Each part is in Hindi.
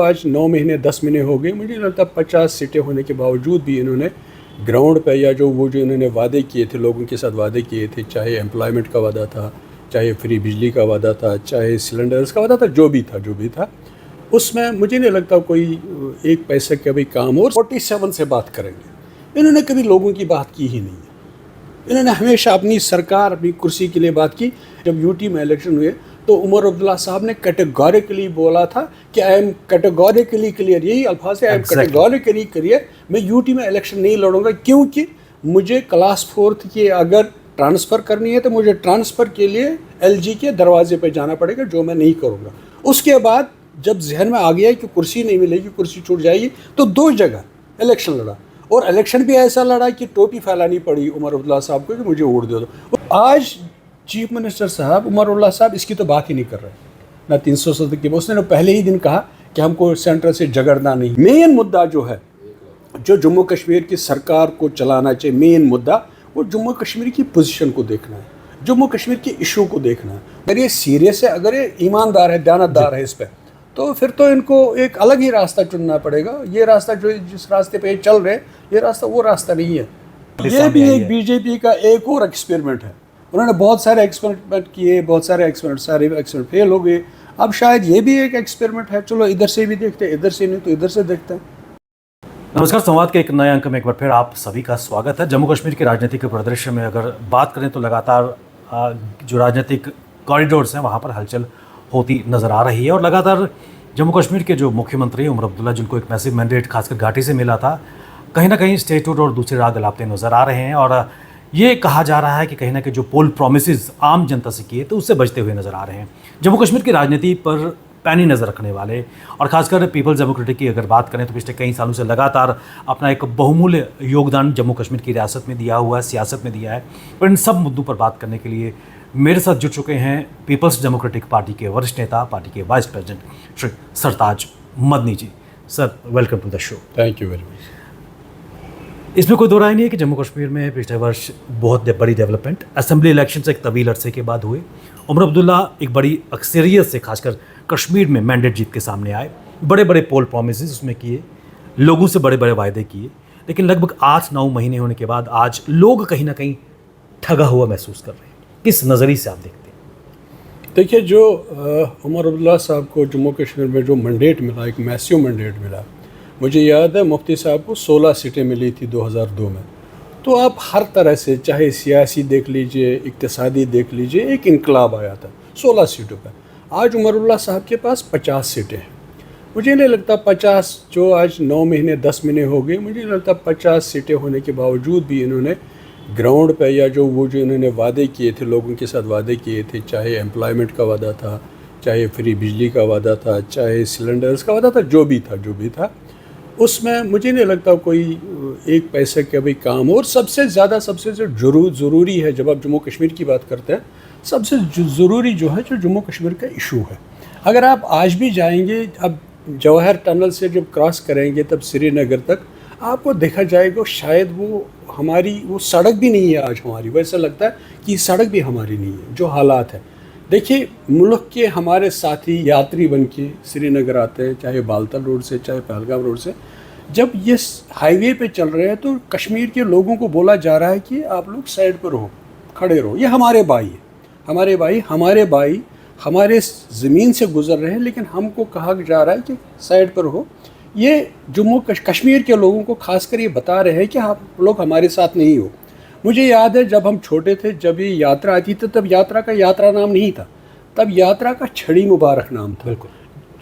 आज 9 महीने 10 महीने हो गए, मुझे लगता है 50 सीटें होने के बावजूद भी इन्होंने ग्राउंड पे या जो इन्होंने वादे किए थे, लोगों के साथ वादे किए थे, चाहे एम्प्लॉयमेंट का वादा था, चाहे फ्री बिजली का वादा था, चाहे सिलेंडर्स का वादा था, जो भी था उसमें मुझे नहीं लगता कोई एक पैसे का भी काम। और 47 से बात करेंगे, इन्होंने कभी लोगों की बात की ही नहीं है। इन्होंने हमेशा अपनी सरकार, अपनी कुर्सी के लिए बात की। जब यूटी में इलेक्शन हुए तो उमर अब्दुल्ला साहब ने कैटेगोरिकली बोला था कि आई एम कैटेगोरिकली क्लियर, यही अल्फाज है, आई एम कैटेगोरिकली क्लियर, मैं यूटी में इलेक्शन नहीं लड़ूंगा, क्योंकि मुझे क्लास 4th की अगर ट्रांसफ़र करनी है तो मुझे ट्रांसफ़र के लिए एलजी के दरवाजे पर जाना पड़ेगा, जो मैं नहीं करूँगा। उसके बाद जब जहन में आ गया कि कुर्सी नहीं मिलेगी, कुर्सी छूट जाएगी, तो 2 जगह इलेक्शन लड़ा, और इलेक्शन भी ऐसा लड़ा कि टोपी फैलानी पड़ी उमर अब्दुल्ला साहब को कि मुझे वोट दे दो। आज चीफ मिनिस्टर साहब उमर अब्दुल्ला साहब इसकी तो बात ही नहीं कर रहे, ना 370 की। उसने पहले ही दिन कहा कि हमको सेंटर से झगड़ना नहीं। मेन मुद्दा जो है, जो जम्मू कश्मीर की सरकार को चलाना चाहिए, मेन मुद्दा वो जम्मू कश्मीर की पोजीशन को देखना है, जम्मू कश्मीर के इशू को देखना है। अगर ये सीरियस है, अगर ये ईमानदार है, दयानतदार है इस पर, तो फिर तो इनको एक अलग ही रास्ता चुनना पड़ेगा। ये रास्ता जो जिस रास्ते पे चल रहे, ये रास्ता वो रास्ता नहीं है। ये भी एक बीजेपी का एक और एक्सपेरिमेंट है। उन्होंने बहुत सारे एक्सपेरिमेंट किए, बहुत सारे एक्सपेरिमेंट फेल हो गए। अब शायद ये भी एक एक्सपेरिमेंट है, चलो इधर से भी देखते हैं, इधर से नहीं तो इधर से देखते हैं। नमस्कार, संवाद के एक नए अंक में एक बार फिर आप सभी का स्वागत है। जम्मू कश्मीर के राजनीतिक परिदृश्य में अगर बात करें तो लगातार जो राजनीतिक कॉरिडोर्स हैं वहाँ पर हलचल होती नज़र आ रही है, और लगातार जम्मू कश्मीर के जो मुख्यमंत्री उमर अब्दुल्ला, जिनको एक मैसिव मैंडेट खासकर घाटी से मिला था, कहीं ना कहीं स्टेटहुड और दूसरे राग अलापते नज़र आ रहे हैं। और ये कहा जा रहा है कि कहीं ना कहीं जो पोल प्रोमिसेस आम जनता से किए तो उससे बचते हुए नज़र आ रहे हैं। जम्मू कश्मीर की राजनीति पर पैनी नज़र रखने वाले और खासकर पीपल्स डेमोक्रेटिक की अगर बात करें तो पिछले कई सालों से लगातार अपना एक बहुमूल्य योगदान जम्मू कश्मीर की रियासत में दिया हुआ है, सियासत में दिया है। पर इन सब मुद्दों पर बात करने के लिए मेरे साथ जुड़ चुके हैं पीपल्स डेमोक्रेटिक पार्टी के वरिष्ठ नेता, पार्टी के vice president Shri Sartaj Madani ji. Sir, welcome to the show. Thank you very much. इसमें कोई दो राय नहीं है कि जम्मू कश्मीर में पिछले वर्ष बहुत बड़ी डेवलपमेंट, असेंबली इलेक्शन से एक तवील अरसे के बाद हुए। उमर अब्दुल्ला एक बड़ी अक्सरियत से खासकर कश्मीर में मैंडेट जीत के सामने आए, बड़े बड़े पोल प्रोमिसेस उसमें किए, लोगों से बड़े बड़े वायदे किए, लेकिन लगभग 8-9 महीने होने के बाद आज लोग कहीं ना कहीं ठगा हुआ महसूस कर रहे हैं। किस नज़रिए से आप देखते हैं? देखिए, जो उमर अब्दुल्ला साहब को जम्मू कश्मीर में जो मैंडेट मिला, एक मैसिव मैंडेट मिला, मुझे याद है मुफ्ती साहब को 16 सीटें मिली थी 2002 में। तो आप हर तरह से, चाहे सियासी देख लीजिए, इक्तिसादी देख लीजिए, एक इनकलाब आया था 16 सीटों पर। आज उमर अब्दुल्ला साहब के पास 50 सीटें हैं। मुझे नहीं लगता 50, जो आज 9 महीने 10 महीने हो गए, मुझे नहीं लगता 50 सीटें होने के बावजूद भी इन्होंने ग्राउंड पे या जो इन्होंने वादे किए थे, लोगों के साथ वादे किए थे, चाहे एम्प्लॉयमेंट का वादा था, चाहे फ्री बिजली का वादा था, चाहे सिलेंडर्स का वादा था, जो भी था उसमें मुझे नहीं लगता कोई एक पैसे का भी काम। और सबसे ज़्यादा, सबसे जो ज़रूरी है, जब आप जम्मू कश्मीर की बात करते हैं, सबसे ज़रूरी जो है, जो जम्मू कश्मीर का इशू है। अगर आप आज भी जाएंगे, अब जवाहर टनल से जब क्रॉस करेंगे तब श्रीनगर तक आपको देखा जाएगा शायद वो सड़क भी नहीं है आज हमारी। वैसा लगता है कि सड़क भी हमारी नहीं है, जो हालात है। देखिए, मुल्क के हमारे साथी यात्री बन के श्रीनगर आते हैं, चाहे बालतल रोड से, चाहे पहलगाम रोड से। जब ये हाईवे पे चल रहे हैं तो कश्मीर के लोगों को बोला जा रहा है कि आप लोग साइड पर रहो, खड़े रहो, ये हमारे भाई है, हमारे भाई हमारे ज़मीन से गुजर रहे हैं, लेकिन हमको कहा जा रहा है कि साइड पर हो। ये जम्मू कश्मीर के लोगों को खासकर ये बता रहे हैं कि आप लोग हमारे साथ नहीं हो। मुझे याद है जब हम छोटे थे, जब ये यात्रा आती थी, तब यात्रा का यात्रा नाम नहीं था, तब यात्रा का छड़ी मुबारक नाम था। बिल्कुल।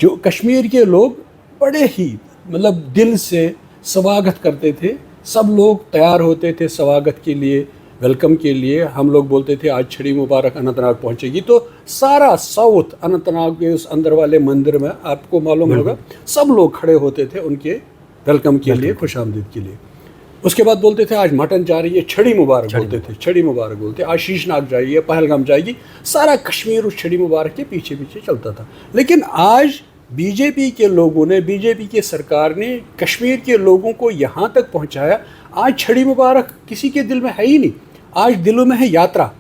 जो कश्मीर के लोग बड़े ही मतलब दिल से स्वागत करते थे, सब लोग तैयार होते थे स्वागत के लिए, वेलकम के लिए। हम लोग बोलते थे आज छड़ी मुबारक अनंतनाग पहुंचेगी, तो सारा साउथ अनंतनाग के उस अंदर वाले मंदिर में, आपको मालूम होगा, सब लोग खड़े होते थे उनके वेलकम के लिए, खुशामदीद के लिए। उसके बाद बोलते थे आज मटन जा रही है, छड़ी मुबारक बोलते थे, छड़ी मुबारक बोलते, आज शीशनाग जाइए, पहलगाम जाएगी। सारा कश्मीर उस छड़ी मुबारक के पीछे पीछे चलता था। लेकिन आज बीजेपी के लोगों ने, बीजेपी की सरकार ने कश्मीर के लोगों को यहाँ तक पहुँचाया। आज छड़ी मुबारक किसी के दिल में है ही नहीं, आज दिलों में है यात्रा।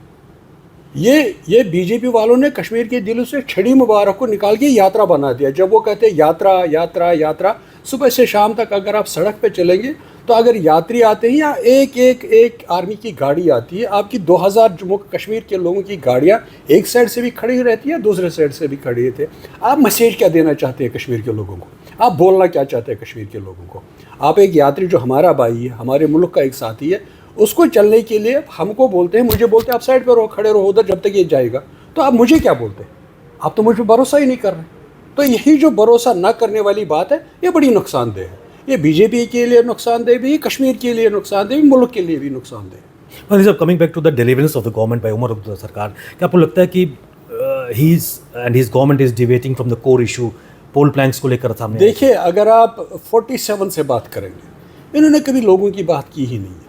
ये बीजेपी वालों ने कश्मीर के दिलों से छड़ी मुबारक को निकाल के यात्रा बना दिया। जब वो कहते हैं यात्रा यात्रा यात्रा, सुबह से शाम तक अगर आप सड़क पे चलेंगे तो अगर यात्री आते हैं या एक आर्मी की गाड़ी आती है, आपकी 2000 जम्मू कश्मीर के लोगों की गाड़ियाँ एक साइड से भी खड़ी रहती है, दूसरे साइड से भी खड़ी रहती है। आप मैसेज क्या देना चाहते हैं कश्मीर के लोगों को? आप बोलना क्या चाहते हैं कश्मीर के लोगों को? आप एक यात्री जो हमारा भाई है, हमारे मुल्क का एक साथी है, उसको चलने के लिए हमको बोलते हैं, मुझे बोलते हैं आप साइड पर रहो, खड़े रहो उधर जब तक ये जाएगा। तो आप मुझे क्या बोलते हैं? आप तो मुझ पर भरोसा ही नहीं कर रहे। तो यही जो भरोसा ना करने वाली बात है, ये बड़ी नुकसानदेह है। ये बीजेपी के लिए नुकसानदेह भी, कश्मीर के लिए नुकसानदेह भी, मुल्क के लिए भी नुकसानदेह। Well, coming back to the deliverance of the government by Omar Abdullah सरकार, क्या आपको लगता है कि he and his government is deviating from the core issue poll planks को लेकर सामने? देखिए, अगर आप 47 से बात करेंगे, इन्होंने कभी लोगों की बात की ही नहीं है।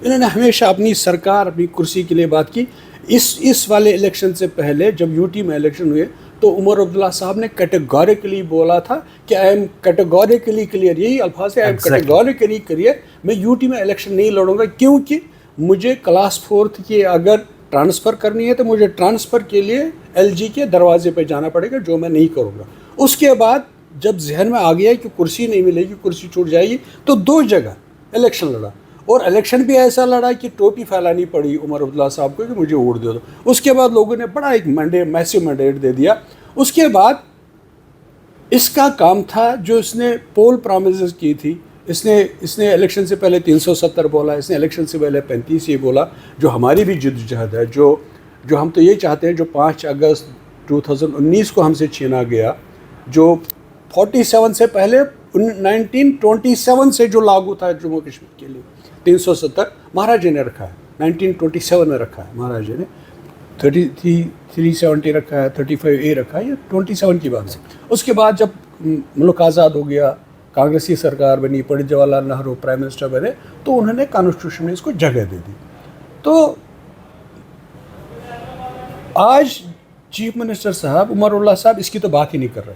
इन्होंने हमेशा अपनी सरकार, अपनी कुर्सी के लिए बात की। इस वाले इलेक्शन से पहले जब यूटी में इलेक्शन हुए तो उमर अब्दुल्ला साहब ने कैटेगोरिकली बोला था कि आई एम कैटेगोरिकली क्लियर, यही अल्फाज है, आई एम कैटेगोरिकली क्लियर, मैं यूटी में इलेक्शन नहीं लड़ूंगा, क्योंकि मुझे क्लास 4th की अगर ट्रांसफ़र करनी है तो मुझे ट्रांसफ़र के लिए एलजी के दरवाजे पर जाना पड़ेगा, जो मैं नहीं करूँगा। उसके बाद जब जहन में आ गया कि कुर्सी नहीं मिलेगी, कुर्सी छूट जाएगी, तो 2 जगह इलेक्शन लड़ा, और इलेक्शन भी ऐसा लड़ा कि टोपी फैलानी पड़ी उमर अब्दुल्ला साहब को कि मुझे वोट दे दो। उसके बाद लोगों ने बड़ा एक मैसिव मैंडेट दे दिया। उसके बाद इसका काम था जो इसने पोल प्रॉमिसेस की थी, इसने इलेक्शन से पहले 370 बोला, इसने इलेक्शन से पहले 35 ये बोला, जो हमारी भी जिद्दोजहद है, जो हम तो ये चाहते हैं, जो 5 अगस्त 2019 को हमसे छीना गया, जो 47 से पहले 1927 से जो लागू था जम्मू कश्मीर के लिए 370, महाराजा ने रखा है, 1927 में रखा है महाराजा ने, 370 रखा है, 35A रखा है, ये 27 की बात है। उसके बाद जब मुल्क आज़ाद हो गया, कांग्रेसी सरकार बनी, पंडित जवाहरलाल नेहरू प्राइम मिनिस्टर बने, तो उन्होंने कॉन्स्टिट्यूशन में इसको जगह दे दी। तो आज चीफ मिनिस्टर साहब उमर अब्दुल्ला साहब इसकी तो बात ही नहीं कर रहे,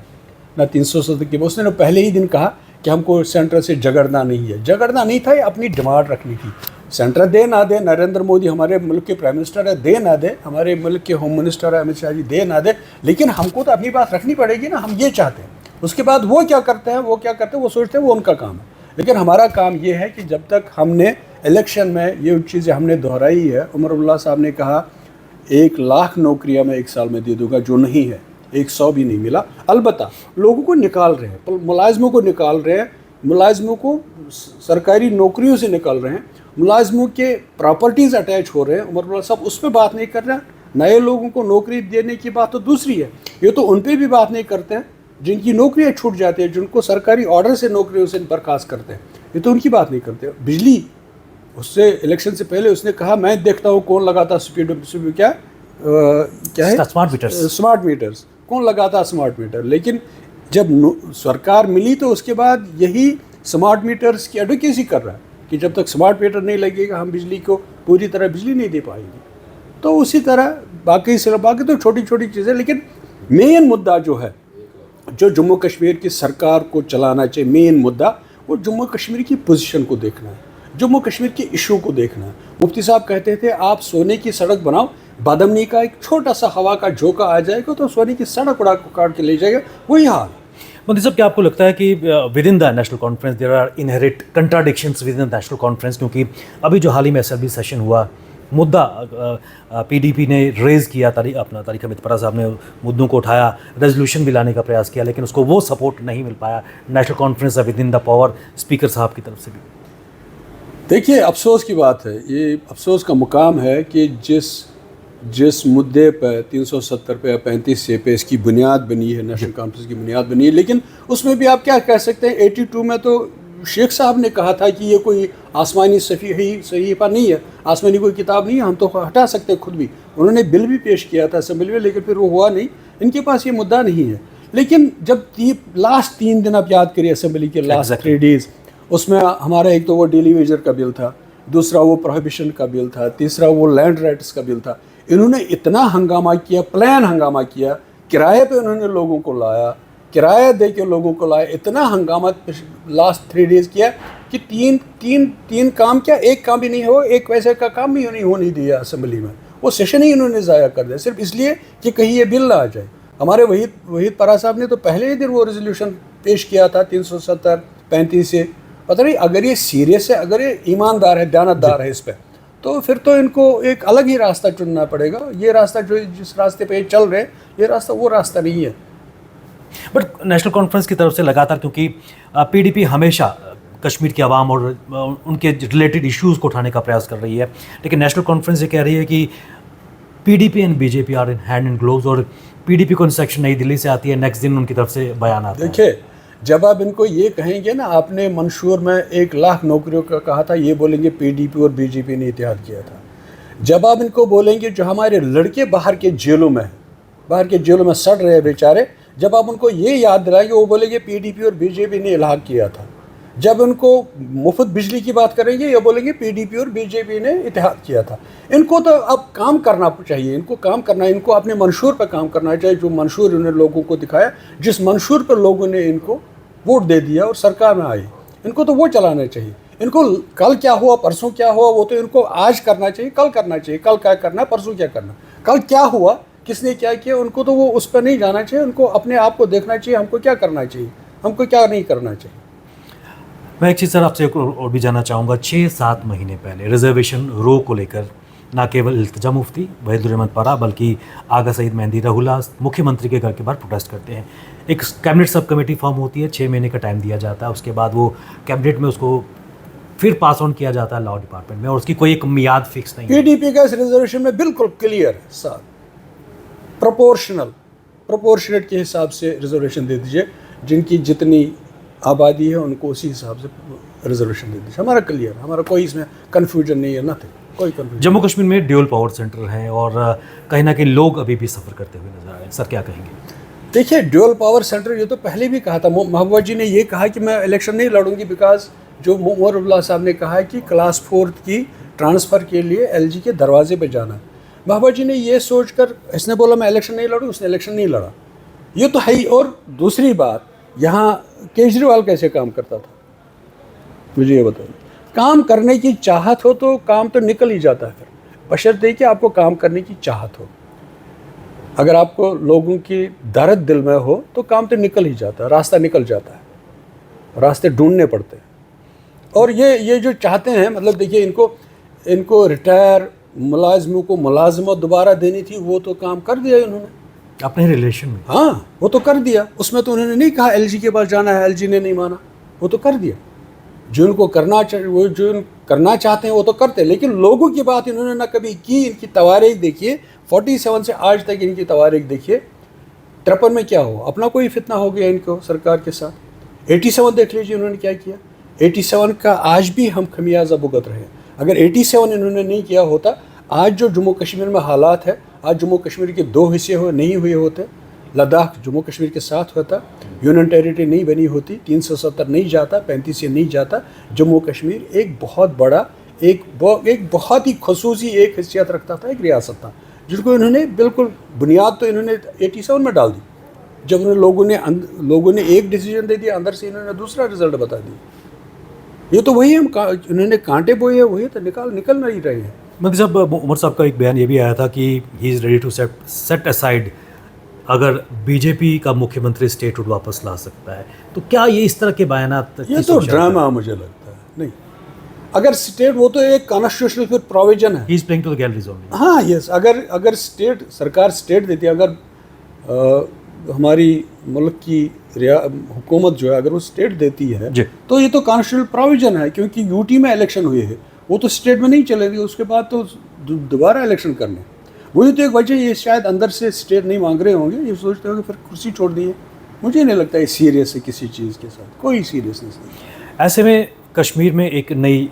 ना 370 की। उसने पहले ही दिन कहा कि हमको सेंटर से झगड़ना नहीं है। झगड़ना नहीं था, ये अपनी डिमांड रखनी थी। सेंटर दे ना दे, नरेंद्र मोदी हमारे मुल्क के प्राइम मिनिस्टर है, दे ना दे, हमारे मुल्क के होम मिनिस्टर है अमित शाह जी, दे ना दे, लेकिन हमको तो अपनी बात रखनी पड़ेगी ना, हम ये चाहते हैं। उसके बाद वो क्या करते हैं, वो सोचते हैं, वो उनका काम है। लेकिन हमारा काम ये है कि जब तक हमने इलेक्शन में ये चीज़ें हमने दोहराई है, उमर अब्दुल्ला साहब ने कहा 1 लाख नौकरियाँ मैं 1 साल में दे दूँगा, जो नहीं है, 100 भी नहीं मिला। अलबत्ता लोगों को निकाल रहे हैं, मुलाजमों को निकाल रहे हैं, मुलाजमों को सरकारी नौकरियों से निकाल रहे हैं, मुलाजमों के प्रॉपर्टीज़ अटैच हो रहे हैं। उमर अब्दुल्ला साहब उस पर बात नहीं कर रहे हैं। नए लोगों को नौकरी देने की बात तो दूसरी है, ये तो उन पर भी बात नहीं करते हैं जिनकी नौकरियाँ छूट जाती है, जिनको सरकारी ऑर्डर से नौकरियों से बर्खास्त करते हैं, ये तो उनकी बात नहीं करते। बिजली, उससे इलेक्शन से पहले उसने कहा मैं देखता हूँ कौन लगाता क्या है स्मार्ट मीटर्स, कौन लगाता स्मार्ट मीटर। लेकिन जब सरकार मिली तो उसके बाद यही स्मार्ट मीटर्स की एडवोकेसी कर रहा है कि जब तक स्मार्ट मीटर नहीं लगेगा हम बिजली को पूरी तरह बिजली नहीं दे पाएंगे। तो उसी तरह बाकी तो छोटी छोटी चीज़ें, लेकिन मेन मुद्दा जो है, जो जम्मू कश्मीर की सरकार को चलाना चाहिए, मेन मुद्दा वो जम्मू कश्मीर की पोजीशन को देखना है, जम्मू कश्मीर के इशू को देखना है। मुफ्ती साहब कहते थे आप सोने की सड़क बनाओ, बादमनी का एक छोटा सा हवा का झोंका आ जाएगा तो सोने की सड़क उड़ा को काट के ले जाएगा, वही हाल। मोदी साहब, क्या आपको लगता है कि within the National Conference there are inherit contradictions within the National Conference? क्योंकि अभी जो हाल ही में असेंबली सेशन हुआ, मुद्दा पीडीपी ने रेज़ किया, तारिक हमीद परा साहब ने मुद्दों को उठाया, रेजोल्यूशन भी लाने का प्रयास किया, लेकिन उसको वो सपोर्ट नहीं मिल पाया। National conference with in the power speaker साहब की तरफ से भी। देखिए, अफसोस की बात है, ये अफसोस का मुकाम है कि जिस मुद्दे पर 370 पे या 35 पे इसकी बुनियाद बनी है, नेशनल कॉन्फ्रेंस की बुनियाद बनी है, लेकिन उसमें भी आप क्या कह सकते हैं, 82 में तो शेख साहब ने कहा था कि ये कोई आसमानी सहीफा नहीं है, आसमानी कोई किताब नहीं है, हम तो हटा सकते हैं खुद भी। उन्होंने बिल भी पेश किया था असेंबली में, लेकिन फिर वो हुआ नहीं, इनके पास ये मुद्दा नहीं है। लेकिन जब लास्ट 3 दिन आप याद करिए असेंबली के लास्ट 3 डेज़, उसमें हमारा एक तो वो डेली वेजर का बिल था, दूसरा वो प्रोहिबिशन का बिल था, तीसरा वो लैंड राइट्स का बिल था। इन्होंने इतना हंगामा किया, प्लान हंगामा किया, किराए पे उन्होंने लोगों को लाया, किराया दे के लोगों को लाया, इतना हंगामा लास्ट 3 डेज़ किया कि तीन काम क्या, एक काम भी नहीं हो, एक पैसे का काम भी नहीं होने दिया असेंबली में। वो सेशन ही इन्होंने ज़ाया कर दिया सिर्फ इसलिए कि कहीं ये बिल ना आ जाए। हमारे वहीद परा साहब ने तो पहले ही दिन वो रेजोल्यूशन पेश किया था 370 35 से। पता नहीं अगर ये सीरियस है, अगर ये ईमानदार है, दयानतदार है इस पर, तो फिर तो इनको एक अलग ही रास्ता चुनना पड़ेगा। ये रास्ता जो जिस रास्ते पे ये चल रहे हैं, ये रास्ता वो रास्ता नहीं है। बट नेशनल कॉन्फ्रेंस की तरफ से लगातार, क्योंकि पीडीपी हमेशा कश्मीर की आवाम और उनके रिलेटेड इश्यूज़ को उठाने का प्रयास कर रही है, लेकिन नेशनल कॉन्फ्रेंस ये कह रही है कि PDP and BJP are in hand in gloves, और पीडीपी को इंस्ट्रक्शन नई दिल्ली से आती है, नेक्स्ट दिन उनकी तरफ से बयान आता है। देखिए, जब आप इनको ये कहेंगे ना, आपने मंशूर में 1 लाख नौकरियों का कहा था, ये बोलेंगे पीडीपी और बीजेपी ने इत्तेहाद किया था। जब आप इनको बोलेंगे जो हमारे लड़के बाहर के जेलों में सड़ रहे हैं बेचारे, जब आप उनको ये याद दिलाएंगे, वो बोलेंगे पीडीपी और बीजेपी ने इल्हाक किया था। जब उनको मुफ्त बिजली की बात करेंगे, ये बोलेंगे पीडीपी और बीजेपी ने इत्तेहाद किया था। इनको तो अब काम करना चाहिए, इनको काम करना है, इनको अपने मंशूर पर काम करना चाहिए, जो मंशूर उन्होंने लोगों को दिखाया, जिस मंशूर पर लोगों ने इनको वोट दे दिया और सरकार में आई, इनको तो वो चलाना चाहिए। इनको कल क्या हुआ, परसों क्या हुआ, वो तो इनको आज करना चाहिए, कल करना चाहिए। कल क्या करना, परसों क्या करना, कल क्या हुआ, किसने क्या किया, उनको तो वो उस पर नहीं जाना चाहिए। उनको अपने आप को देखना चाहिए, हमको क्या करना चाहिए, हमको क्या नहीं करना चाहिए। मैं एक चीज़ सर आपसे और भी जानना चाहूँगा, 6-7 महीने पहले रिजर्वेशन रो को लेकर ना केवल इल्तिजा मुफ्ती वहीदुर्रहमान परा बल्कि आगा सईद मेहंदी रहुला मुख्यमंत्री के घर के बाहर प्रोटेस्ट करते हैं। एक कैबिनेट सब कमेटी फॉर्म होती है, 6 महीने का टाइम दिया जाता है, उसके बाद वो कैबिनेट में उसको फिर पास ऑन किया जाता है लॉ डिपार्टमेंट में, और उसकी कोई एक मियाद फिक्स नहीं है। पीडीपी का इस रिजर्वेशन में बिल्कुल क्लियर है साहब, प्रोपोर्शनेट के हिसाब से रिजर्वेशन दे दीजिए, जिनकी जितनी आबादी है उनको उसी हिसाब से रिजर्वेशन दे दीजिए। हमारा क्लियर, हमारा कोई इसमें कन्फ्यूजन नहीं है, नथिंग, कोई कन्फ्यूजन। जम्मू कश्मीर में ड्यूल पावर सेंटर है और कहीं ना कहीं लोग अभी भी सफ़र करते हुए नजर आ रहे हैं, सर क्या कहेंगे? देखिए, ड्यूल पावर सेंटर ये तो पहले भी कहा था, महबूबा जी ने ये कहा कि मैं इलेक्शन नहीं लड़ूंगी, बिकॉज जो उमर अब्दुल्ला साहब ने कहा है कि क्लास 4 की ट्रांसफ़र के लिए एलजी के दरवाजे पे जाना है। महबूबा जी ने ये सोचकर, इसने बोला मैं इलेक्शन नहीं लड़ूँ, उसने इलेक्शन नहीं लड़ा, ये तो है ही। और दूसरी बात, यहाँ केजरीवाल कैसे काम करता था, मुझे ये बताइए। काम करने की चाहत हो तो काम तो निकल ही जाता है, फिर बशर्ते कि आपको काम करने की चाहत हो। अगर आपको लोगों की दर्द दिल में हो तो काम तो निकल ही जाता है, रास्ता निकल जाता है, रास्ते ढूंढने पड़ते हैं। और ये जो चाहते हैं, मतलब देखिए, इनको रिटायर मुलाजमों को मुलाजमत दोबारा देनी थी, वो तो काम कर दिया इन्होंने अपने रिलेशन में। हाँ, वो तो कर दिया। उसमें तो उन्होंने नहीं कहा एलजी के पास जाना है, एलजी ने नहीं माना, वो तो कर दिया। जो उनको करना चाहिए, वो जो करना चाहते हैं वो तो करते हैं, लेकिन लोगों की बात इन्होंने ना कभी की। इनकी तवारीख देखिए, 47 से आज तक इनकी तवारीख देखिए। 53 में क्या हुआ, अपना कोई फितना हो गया इनको सरकार के साथ। 87 देख लीजिए उन्होंने क्या किया। 87 का आज भी हम खमियाजा भुगत रहे हैं। अगर 87 इन्होंने नहीं किया होता, आज जो जम्मू कश्मीर में हालात है, आज जम्मू कश्मीर के 2 हिस्से नहीं हुए होते, लद्दाख जम्मू कश्मीर के साथ होता, यूनियन टेरिटरी नहीं बनी होती, 370 नहीं जाता, 35 से नहीं जाता, जम्मू कश्मीर एक बहुत बड़ा, एक बहुत ही खसूसी एक हैसियत रखता था, एक रियासत था, जिसको इन्होंने बिल्कुल बुनियाद तो इन्होंने 87 में डाल दी। जब उन्हें लोगों ने एक डिसीजन दे दिया, अंदर से इन्होंने दूसरा रिजल्ट बता दिया। ये तो वही इन्होंने कांटे बोए हैं, वही तो निकल नहीं रहे हैं। मतलब जब उमर साहब का एक बयान ये भी आया था कि he is ready to set aside अगर बीजेपी का मुख्यमंत्री स्टेटहुड वापस ला सकता है, तो क्या ये इस तरह के बयानात? ये तो ड्रामा मुझे लगता है। नहीं, अगर स्टेट, वो तो एक कॉन्स्टिट्यूशनल फिर प्रोविजन है। He is playing to the galleries only. हाँ, यस, अगर सरकार स्टेट देती है, अगर हमारी मुल्क की हुकूमत जो है अगर वो स्टेट देती है, तो ये तो कॉन्स्टिट्यूशनल प्रोविजन है, क्योंकि यूटी में इलेक्शन हुए हैं, वो तो स्टेट में नहीं चलेगी, उसके बाद तो दोबारा इलेक्शन करने। वही तो एक वजह, ये शायद अंदर से स्टेट नहीं मांग रहे होंगे, ये सोचते होंगे फिर कुर्सी छोड़ दी है। मुझे नहीं लगता है सीरियस है किसी चीज़ के साथ, कोई सीरियसनेस नहीं। ऐसे में कश्मीर में एक नई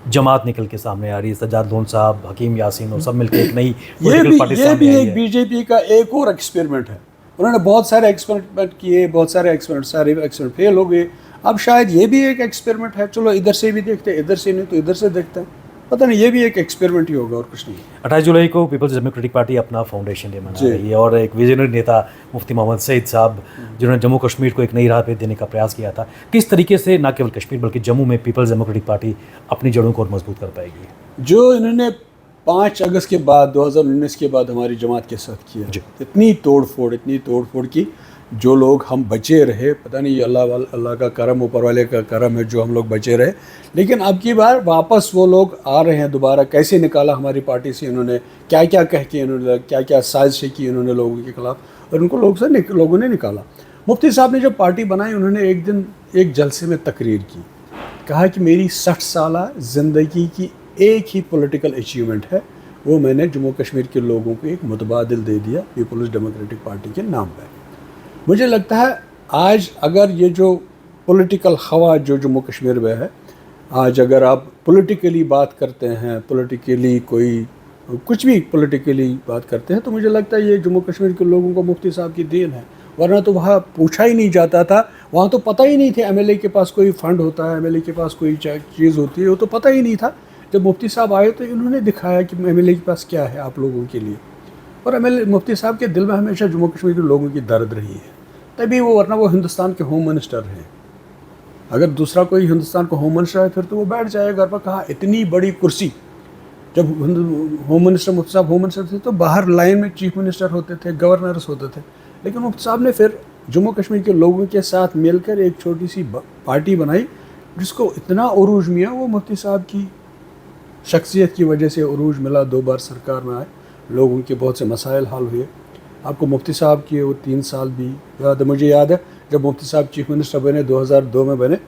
जमात निकल के सामने आ रही है, सज्जाद लोन साहब, हकीम यासीन और सब मिलकर एक नई पॉलिटिकल पार्टी सामने आई है। ये भी एक बीजेपी का एक और एक्सपेरिमेंट है। उन्होंने बहुत सारे एक्सपेरिमेंट किए, बहुत सारे एक्सपेरिमेंट फेल हो गए। अब शायद ये भी एक एक्सपेरिमेंट है, चलो इधर से भी देखते हैं, इधर से नहीं तो इधर से देखते हैं, पता नहीं, ये भी एक एक्सपेरिमेंट ही होगा और कुछ नहीं। 28 जुलाई को पीपल्स डेमोक्रेटिक पार्टी अपना फाउंडेशन डे मना रही है, और एक विजनरी नेता मुफ्ती मोहम्मद सईद साहब, जिन्होंने जम्मू कश्मीर को एक नई राह पे देने का प्रयास किया था, किस तरीके से न केवल कश्मीर बल्कि जम्मू में पीपल्स डेमोक्रेटिक पार्टी अपनी जड़ों को और मजबूत कर पाएगी? जो इन्होंने 5 अगस्त के बाद 2019 के बाद हमारी जमात के साथ किया, इतनी तोड़ फोड़ की, जो लोग हम बचे रहे, पता नहीं अल्लाह का करम, ऊपर वाले का करम है जो हम लोग बचे रहे। लेकिन अब की बार वापस वो लोग आ रहे हैं दोबारा। कैसे निकाला हमारी पार्टी से इन्होंने, क्या क्या कह के इन्होंने, क्या क्या साजिशें की इन्होंने लोगों के खिलाफ, और उनको लोगों ने निकाला। मुफ्ती साहब ने जब पार्टी बनाई, उन्होंने एक दिन एक जलसे में तकरीर की, कहा कि मेरी 60 साल ज़िंदगी की एक ही पॉलिटिकल अचीवमेंट है, वो मैंने जम्मू कश्मीर के लोगों को एक मुतबादिल दे दिया पीपल्स डेमोक्रेटिक पार्टी के नाम पर। मुझे लगता है आज अगर ये जो पॉलिटिकल हवा जो जम्मू कश्मीर में है, आज अगर आप पॉलिटिकली बात करते हैं, पॉलिटिकली कोई कुछ भी पॉलिटिकली बात करते हैं, तो मुझे लगता है ये जम्मू कश्मीर के लोगों को मुफ्ती साहब की देन है। वरना तो वहाँ पूछा ही नहीं जाता था, वहाँ तो पता ही नहीं थे एमएलए के पास कोई फ़ंड होता है, एमएलए के पास कोई चीज़ होती है, वो तो पता ही नहीं था। जब मुफ्ती साहब आए तो इन्होंने दिखाया कि एमएलए के पास क्या है आप लोगों के लिए। और एमएलए मुफ्ती साहब के दिल में हमेशा जम्मू कश्मीर के लोगों की दर्द रही है, तभी वो, वरना वो हिंदुस्तान के होम मिनिस्टर हैं। अगर दूसरा कोई हिंदुस्तान का होम मिनिस्टर है फिर तो वो बैठ जाएगा घर पर। कहा इतनी बड़ी कुर्सी, जब होम मिनिस्टर मुफ्ती साहब होम मिनिस्टर थे तो बाहर लाइन में चीफ मिनिस्टर होते थे, गवर्नर्स होते थे। लेकिन मुफ्ती साहब ने फिर जम्मू कश्मीर के लोगों के साथ मिलकर एक छोटी सी पार्टी बनाई, जिसको इतना उरूज मिला। वो मुफ्ती साहब की शख्सियत की वजह से उरूज मिला। 2 बार सरकार में आए, लोगों के बहुत से मसाइल हल हुए। आपको मुफ्ती साहब की वो 3 साल भी याद है। मुझे याद है जब मुफ्ती साहब चीफ मिनिस्टर बने 2002 में बने,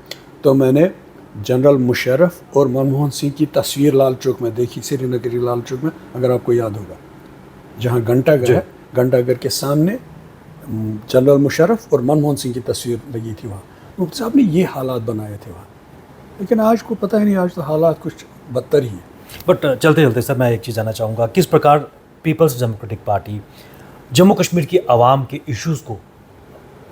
तो मैंने जनरल मुशर्रफ और मनमोहन सिंह की तस्वीर लाल चौक में देखी, श्रीनगर लाल चौक में, अगर आपको याद होगा, जहाँ घंटाघर है, घंटाघर के सामने जनरल मुशर्रफ और मनमोहन सिंह की तस्वीर लगी थी वहाँ। मुफ्ती साहब ने ये हालात बनाए थे वहाँ। लेकिन आज को पता ही नहीं, आज तो हालात कुछ बदतर ही है। बट चलते चलते सर, मैं एक चीज़ जानना चाहूँगा, किस प्रकार people's democratic party Jammu Kashmir की आवाम के इश्यूज़ को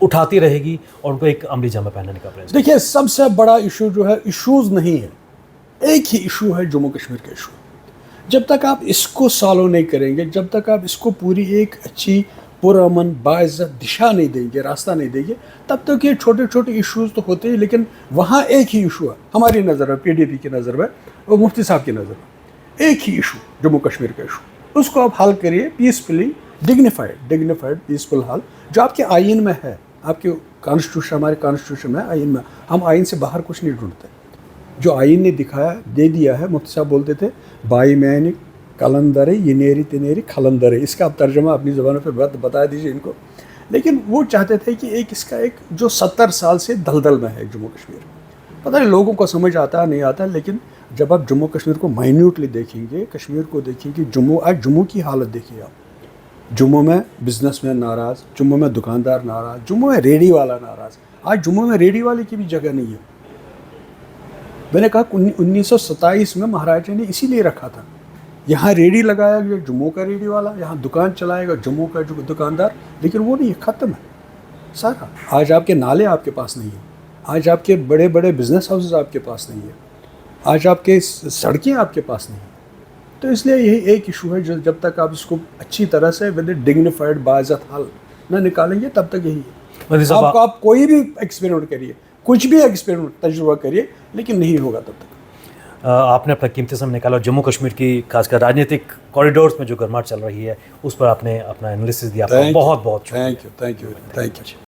उठाती रहेगी और उनको एक अमली जामा पहनाने का प्रयास? देखिए, सबसे बड़ा इशू जो है, इश्यूज़ नहीं है, एक ही इशू है जम्मू कश्मीर का इशू। जब तक आप इसको सॉल्व नहीं करेंगे, जब तक आप इसको पूरी एक अच्छी पुरअमन बाइज़्ज़त दिशा नहीं देंगे, रास्ता नहीं देंगे, तब तक ये छोटे छोटे इश्यूज़ तो होते ही। लेकिन वहाँ एक ही इशू है हमारी नज़र में, पीडीपी की नज़र में और मुफ्ती साहब की नज़र में, एक ही इशू जम्मू कश्मीर का इशू। उसको आप हल करिए पीसफुली, डिग्निफाइड पीसफुल हल, जो आपके आइन में है, आपके कॉन्स्टिट्यूशन, हमारे कॉन्स्टिट्यूशन में, आइन में। हम आइन से बाहर कुछ नहीं ढूंढते, जो आइन ने दिखाया दे दिया है। मुफ्ती साहब बोलते थे बाई मैन कलंदरे यनेरी तनेरी खलंदरे, इसका आप तर्जमा अपनी ज़बानों पर बता दीजिए इनको। लेकिन वो चाहते थे कि इसका एक जो 70 साल से दलदल में है जम्मू कश्मीर, पता नहीं लोगों को समझ आता नहीं आता। लेकिन जब आप जम्मू कश्मीर को माइन्यूटली देखेंगे, कश्मीर को देखेंगे, आज जम्मू की हालत देखिए आप। जम्मू में बिजनेसमैन नाराज़, जम्मू में दुकानदार नाराज़, जम्मू में रेडी वाला नाराज़। आज जम्मू में रेडी वाले की भी जगह नहीं है। मैंने कहा 1927 में महाराजा ने इसीलिए रखा था, यहाँ रेडी लगाया गया जम्मू का रेडी वाला, यहाँ दुकान चलाएगा जम्मू का जो दुकानदार। लेकिन वो नहीं है, ख़त्म है सारा। आज आपके नाले आपके पास नहीं है, आज आपके बड़े बड़े बिजनेस हाउसेस आपके पास नहीं है, आज आपके सड़कें आपके पास नहीं है। तो इसलिए यही एक इशू है, जो जब तक आप इसको अच्छी तरह से विद डिग्निफाइड बाइज़्ज़त हल ना निकालेंगे, तब तक यही है। आप कोई भी एक्सपेरिमेंट करिए, कुछ भी एक्सपेरिमेंट तजुर्बा करिए, लेकिन नहीं होगा तब तक। आपने अपना कीमती समय निकाला, जम्मू कश्मीर की खासकर राजनीतिक कॉरिडोर्स में जो गर्माहट चल रही है उस पर आपने अपना एनालिसिस दिया। बहुत बहुत थैंक यू।